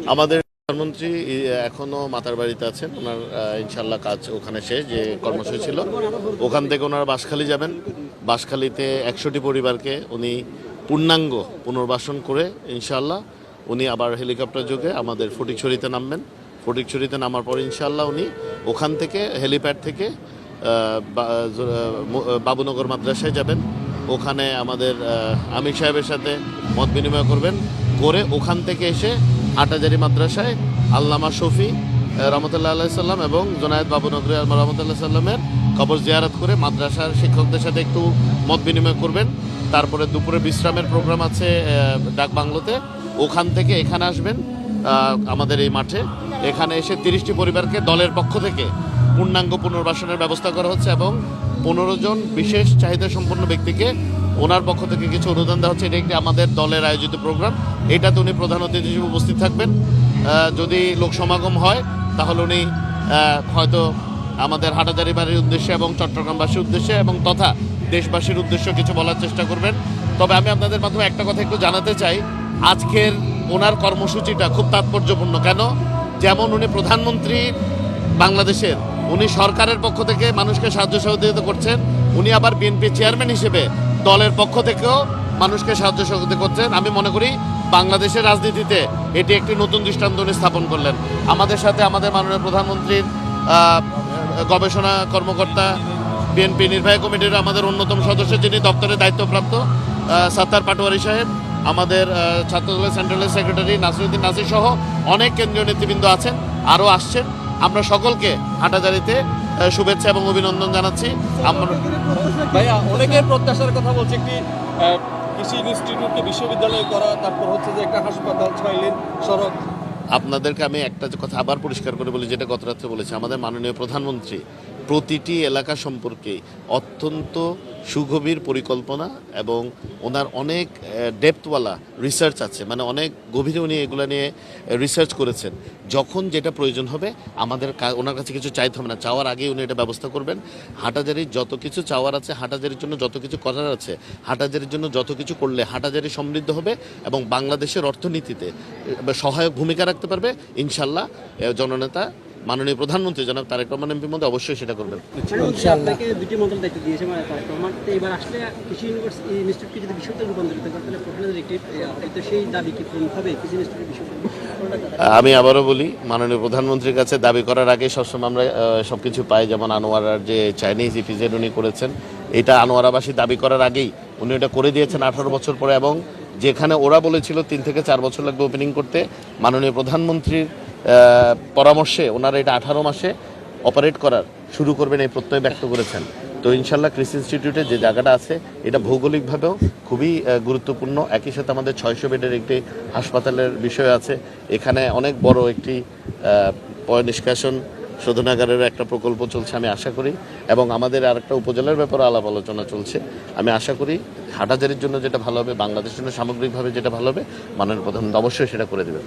আমাদের প্রধানমন্ত্রী এখনো মাতার বাড়িতে আছেন। ওনার ইনশাল্লাহ কাজ ওখানে শেষ, যে কর্মসূচি ছিল ওখান থেকে ওনারা বাঁশখালী যাবেন। বাঁশখালীতে 100টি পরিবারকে উনি পূর্ণাঙ্গ পুনর্বাসন করে ইনশাল্লাহ উনি আবার হেলিকপ্টার যোগে আমাদের ফটিকছড়িতে নামবেন। ফটিকছড়িতে নামার পর ইনশাল্লাহ উনি ওখান থেকে হেলিপ্যাড থেকে বাবুনগর মাদ্রাসায় যাবেন। ওখানে আমাদের আমির সাহেবের সাথে মত বিনিময় করবেন, করে ওখান থেকে এসে হাটাজারি মাদ্রাসায় আল্লামা শফি রহমতুল্লাহ আল্লাহ সাল্লাম এবং জোনায়েদ বাবুনগরী রহমতুল্লাহ সাল্লামের কবর জিয়ারত করে মাদ্রাসার শিক্ষকদের সাথে একটু মত বিনিময় করবেন। তারপরে দুপুরে বিশ্রামের প্রোগ্রাম আছে ডাক বাংলোতে। ওখান থেকে এখানে আসবেন আমাদের এই মাঠে। এখানে এসে 30টি পরিবারকে দলের পক্ষ থেকে পূর্ণাঙ্গ পুনর্বাসনের ব্যবস্থা করা হচ্ছে এবং 15 জন বিশেষ চাহিদা সম্পন্ন ব্যক্তিকে ওনার পক্ষ থেকে কিছু অনুদান দেওয়া হচ্ছে। এটা একটি আমাদের দলের আয়োজিত প্রোগ্রাম। এটাতে উনি প্রধান অতিথি হিসেবে উপস্থিত থাকবেন। যদি লোক সমাগম হয় তাহলে উনি হয়তো আমাদের হাটাজারি বাড়ির উদ্দেশ্যে এবং চট্টগ্রামবাসীর উদ্দেশ্যে এবং তথা দেশবাসীর উদ্দেশ্যে কিছু বলার চেষ্টা করবেন। তবে আমি আপনাদের মাধ্যমে একটা কথা একটু জানাতে চাই, আজকের ওনার কর্মসূচিটা খুব তাৎপর্যপূর্ণ। কেন? যেমন উনি প্রধানমন্ত্রী বাংলাদেশের, উনি সরকারের পক্ষ থেকে মানুষকে সাহায্য সহযোগিতা করছেন, উনি আবার বিএনপি চেয়ারম্যান হিসেবে দলের পক্ষ থেকেও মানুষকে সাহায্য সহযোগিতা করছেন। আমি মনে করি বাংলাদেশের রাজনীতিতে এটি একটি নতুন দৃষ্টান্ত উনি স্থাপন করলেন। আমাদের সাথে আমাদের মাননীয় প্রধানমন্ত্রীর গবেষণা কর্মকর্তা, বিএনপি নির্বাহী কমিটির আমাদের অন্যতম সদস্য যিনি দপ্তরে দায়িত্বপ্রাপ্ত সাত্তার পাটোয়ারি সাহেব, আমাদের ছাত্রদলের সেন্ট্রালের সেক্রেটারি নাসিরুদ্দিন নাসির সহ অনেক কেন্দ্রীয় নেতৃবৃন্দ আছেন, আরও আসছেন। আমরা সকলকে হাটাজারিতে শুভেচ্ছা এবং অভিনন্দন জানাচ্ছি। ভাইয়া, অনেকের প্রত্যাশার কথা বলছে একটি কৃষি ইনস্টিটিউটকে বিশ্ববিদ্যালয় করা, তারপর হচ্ছে যে একটা হাসপাতাল, 6 লেন সড়ক। আপনাদেরকে আমি একটা কথা আবার পরিষ্কার করে বলি, যেটা গত রাত্রে বলেছি, আমাদের মাননীয় প্রধানমন্ত্রী প্রতিটি এলাকা সম্পর্কে অত্যন্ত সুগভীর পরিকল্পনা এবং ওনার অনেক ডেপথওয়ালা রিসার্চ আছে, মানে অনেক গভীরে উনি এগুলো নিয়ে রিসার্চ করেছেন। যখন যেটা প্রয়োজন হবে আমাদের ওনার কাছে কিছু চাইতে হবে না, চাওয়ার আগেই উনি এটা ব্যবস্থা করবেন। হাটাজারির যত কিছু চাওয়ার আছে, হাটাজারির জন্য যত কিছু করার আছে, হাটাজারির জন্য যত কিছু করলে হাটাজারি সমৃদ্ধ হবে এবং বাংলাদেশের অর্থনীতিতে সহায়ক ভূমিকা রাখতে পারবে ইনশাল্লাহ জননেতা মাননীয় প্রধানমন্ত্রী জনাব তারেক রহমান এমপির মধ্যে অবশ্যই সেটা করবেন। দুটি মন্ত্রণ দায়িত্ব দিয়েছে তারেক রহমান, এবার আসলে কৃষি ইনস্টিটিউটকে যদি বিশ্ববিদ্যালয়ে রূপান্তরিত করে তাহলে প্রফেশনাল সেই দাবি কি পূরণ হবে? কৃষি ইনস্টিটিউট বিশ্ববিদ্যালয় আমি আবারও বলি, মাননীয় প্রধানমন্ত্রীর কাছে দাবি করার আগে সবসময় আমরা সব কিছু পাই। যেমন আনোয়ারার যে চাইনিজ ইপিজেড উনি করেছেন, এটা আনোয়ারাবাসী দাবি করার আগেই উনি এটা করে দিয়েছেন 18 বছর পরে, এবং যেখানে ওরা বলেছিল 3 থেকে 4 বছর লাগবে ওপেনিং করতে, মাননীয় প্রধানমন্ত্রীর পরামর্শে ওনারা এটা 18 মাসে অপারেট করার শুরু করবেন এই প্রত্যয় ব্যক্ত করেছেন। তো ইনশাল্লাহ কৃষি ইনস্টিটিউটে যে জায়গাটা আছে এটা ভৌগোলিকভাবেও খুবই গুরুত্বপূর্ণ। একই সাথে আমাদের 600 বেডের একটি হাসপাতালের বিষয় আছে। এখানে অনেক বড় একটি পয় নিষ্কাশন শোধনাগারের একটা প্রকল্প চলছে আমি আশা করি, এবং আমাদের আরেকটা উপজেলার ব্যাপারে আলাপ আলোচনা চলছে। আমি আশা করি হাটাজারির জন্য যেটা ভালো হবে, বাংলাদেশের জন্য সামগ্রিকভাবে যেটা ভালো হবে, মাননীয় প্রধানমন্ত্রী অবশ্যই সেটা করে দেবেন।